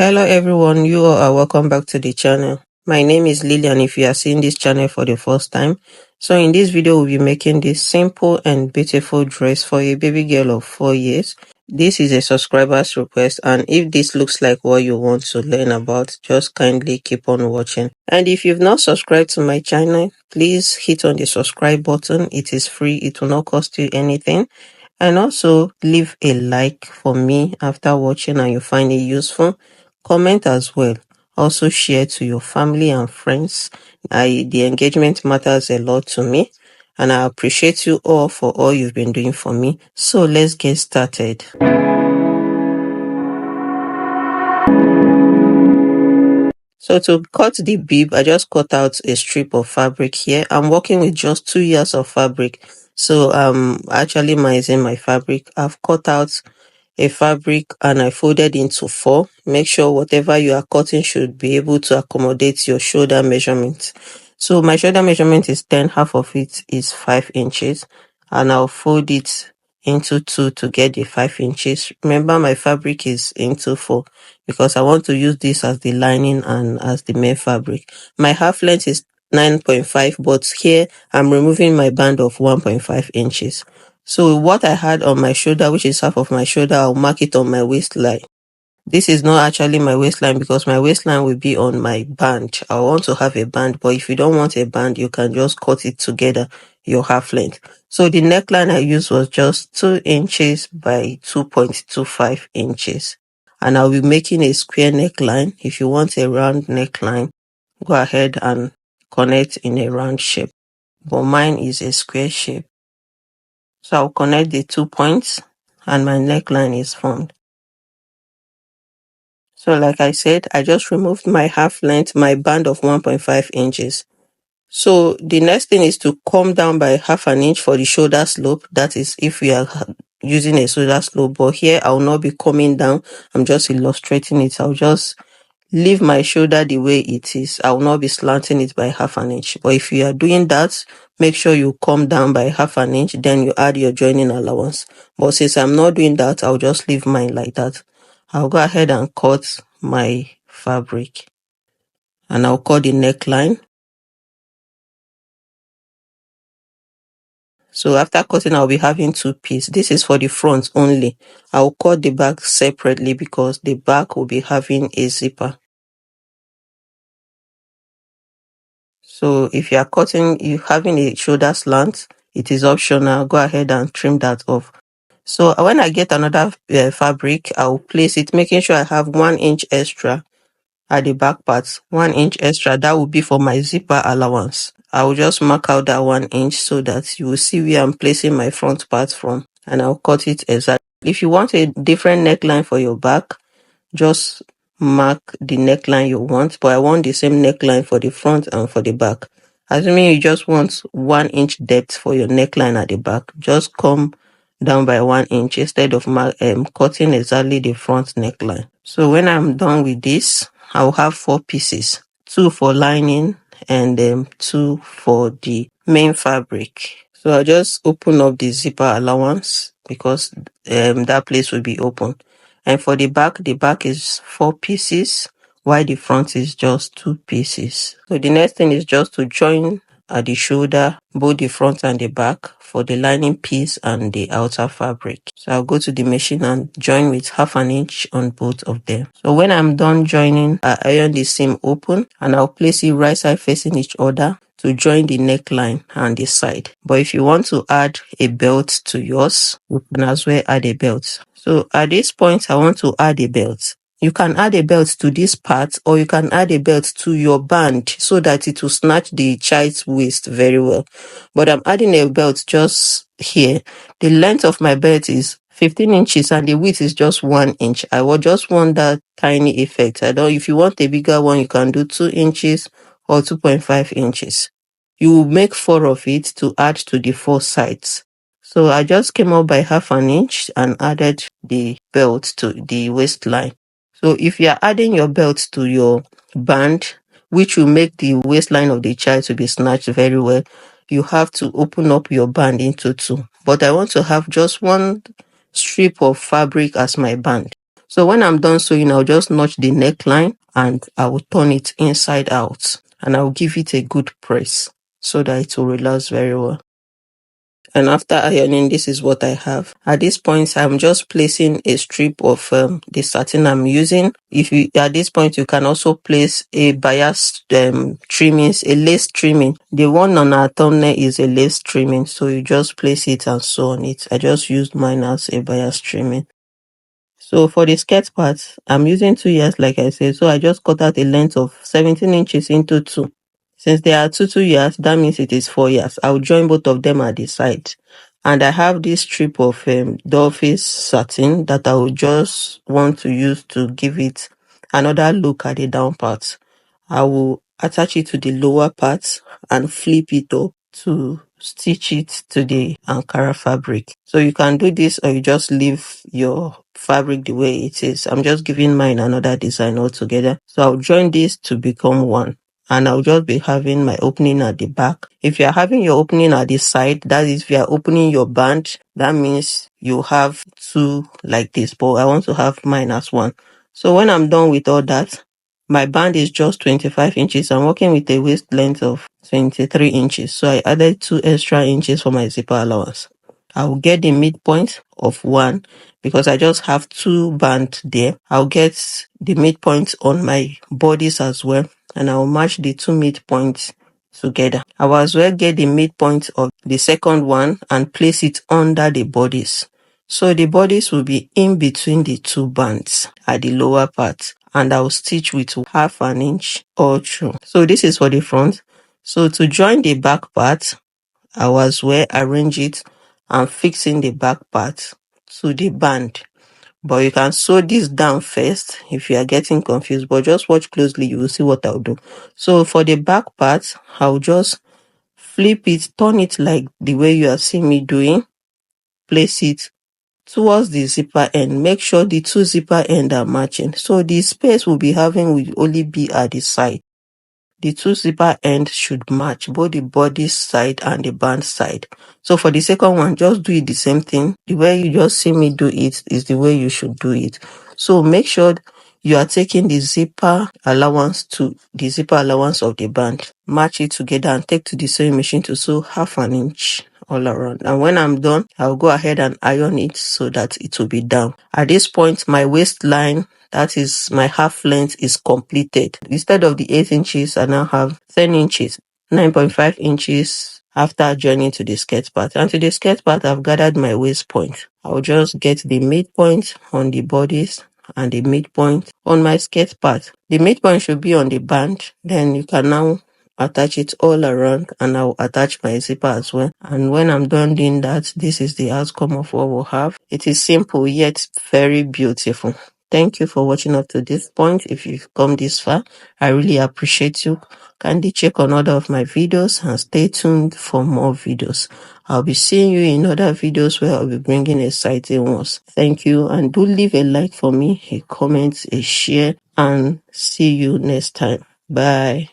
Hello everyone, you all are welcome back to the channel. My name is Lillian if you are seeing this channel for the first time. So in this video, we'll be making this simple and beautiful dress for a baby girl of 4 years. This is a subscriber's request, and if this looks like what you want to learn about, just kindly keep on watching. And if you've not subscribed to my channel, please hit on the subscribe button. It is free, it will not cost you anything. And also leave a like for me after watching and you find it useful. Comment as well. Also share to your family and friends. The engagement matters a lot to me, and I appreciate you all for all you've been doing for me. So let's get started. So to cut the bib, I just cut out a strip of fabric here. I'm working with just 2 yards of fabric. So actually minusing my fabric. I've cut out a fabric and I folded into 4. Make sure whatever you are cutting should be able to accommodate your shoulder measurement. So my shoulder measurement is 10, half of it is 5 inches, and I'll fold it into 2 to get the 5 inches. Remember, my fabric is into 4 because I want to use this as the lining and as the main fabric. My half length is 9.5, but here I'm removing my band of 1.5 inches. So what I had on my shoulder, which is half of my shoulder, I'll mark it on my waistline. This is not actually my waistline because my waistline will be on my band. I want to have a band, but if you don't want a band, you can just cut it together, your half length. So the neckline I used was just 2 inches by 2.25 inches. And I'll be making a square neckline. If you want a round neckline, go ahead and connect in a round shape. But mine is a square shape. So I'll connect the 2 points and my neckline is formed. So like I said, I just removed my half length, my band of 1.5 inches. So the next thing is to come down by half an inch for the shoulder slope. That is if we are using a shoulder slope, but here I'll not be coming down. I'm just illustrating it. I'll just leave my shoulder the way it is. I will not be slanting it by half an inch. But if you are doing that, make sure you come down by half an inch, then you add your joining allowance. But since I'm not doing that, I'll just leave mine like that. I'll go ahead and cut my fabric. And I'll cut the neckline. So after cutting, I'll be having 2 pieces. This is for the front only. I'll cut the back separately because the back will be having a zipper. So if you are cutting, you having a shoulder slant, it is optional. Go ahead and trim that off. So when I get another fabric, I'll place it, making sure I have 1 inch extra at the back part. 1 inch extra, that will be for my zipper allowance. I will just mark out that 1 inch so that you will see where I'm placing my front part from, and I'll cut it exactly. If you want a different neckline for your back, just mark the neckline you want, but I want the same neckline for the front and for the back. Assuming you just want 1 inch depth for your neckline at the back, just come down by 1 inch instead of cutting exactly the front neckline. So when I'm done with this, I'll have 4 pieces, 2 for lining and 2 for the main fabric. So I'll just open up the zipper allowance because that place will be open. And for the back is 4 pieces, while the front is just 2 pieces. So the next thing is just to join at the shoulder, both the front and the back, for the lining piece and the outer fabric. So I'll go to the machine and join with half an inch on both of them. So when I'm done joining, I iron the seam open and I'll place it right side facing each other to join the neckline and the side. But if you want to add a belt to yours, you can as well add a belt. So at this point, I want to add a belt. You can add a belt to this part, or you can add a belt to your band so that it will snatch the child's waist very well. But I'm adding a belt just here. The length of my belt is 15 inches and the width is just 1 inch. I will just want that tiny effect. If you want a bigger one, you can do 2 inches or 2.5 inches. You will make 4 of it to add to the 4 sides. So I just came up by half an inch and added the belt to the waistline. So if you are adding your belt to your band, which will make the waistline of the child to be snatched very well, you have to open up your band into 2. But I want to have just 1 strip of fabric as my band. So when I'm done sewing, I'll just notch the neckline and I will turn it inside out and I'll give it a good press so that it will relax very well. And after ironing, this is what I have. At this point, I'm just placing a strip of the satin I'm using. At this point, you can also place a bias trimmings, a lace trimming. The one on our thumbnail is a lace trimming, so you just place it and sew on it. I just used mine as a bias trimming. So for the skirt part, I'm using 2 years, like I said. So I just cut out a length of 17 inches into 2. Since they are 2 years, that means it is 4 years. I'll join both of them at the side. And I have this strip of dollface satin that I will just want to use to give it another look at the down part. I will attach it to the lower part and flip it up to stitch it to the Ankara fabric. So you can do this or you just leave your fabric the way it is. I'm just giving mine another design altogether. So I'll join this to become one. And I'll just be having my opening at the back. If you're having your opening at the side, that is, if you're opening your band, that means you have 2 like this. But I want to have mine as 1. So when I'm done with all that, my band is just 25 inches. I'm working with a waist length of 23 inches. So I added 2 extra inches for my zipper allowance. I will get the midpoint of 1 because I just have 2 bands there. I'll get the midpoint on my bodies as well. And I will match the 2 midpoints together. I will as well get the midpoint of the second one and place it under the bodies. So the bodies will be in between the 2 bands at the lower part. And I will stitch with 1/2 inch all through. So this is for the front. So to join the back part, I will as well arrange it and fixing the back part to the band. But you can sew this down first if you are getting confused. But just watch closely, you will see what I'll do. So for the back part, I'll just flip it, turn it like the way you are seeing me doing. Place it towards the zipper end. Make sure the 2 zipper ends are matching. So the space we'll be having will only be at the side. The 2 zipper ends should match both the body side and the band side. So for the second one, just do it the same thing. The way you just see me do it is the way you should do it. So make sure you are taking the zipper allowance to the zipper allowance of the band. Match it together and take to the sewing machine to sew 1/2 inch all around. And when I'm done, I'll go ahead and iron it so that it will be down. At this point, my waistline, that is my half length, is completed. Instead of the 8 inches, I now have 10 inches, 9.5 inches after joining to the skirt part. And to the skirt part, I've gathered my waist point. I'll just get the midpoint on the bodies and the midpoint on my skirt part. The midpoint should be on the band. Then you can now attach it all around and I'll attach my zipper as well. And when I'm done doing that, this is the outcome of what we'll have. It is simple yet very beautiful. Thank you for watching up to this point. If you've come this far, I really appreciate you. Kindly check on other of my videos and stay tuned for more videos. I'll be seeing you in other videos where I'll be bringing exciting ones. Thank you, and do leave a like for me, a comment, a share, and see you next time. Bye.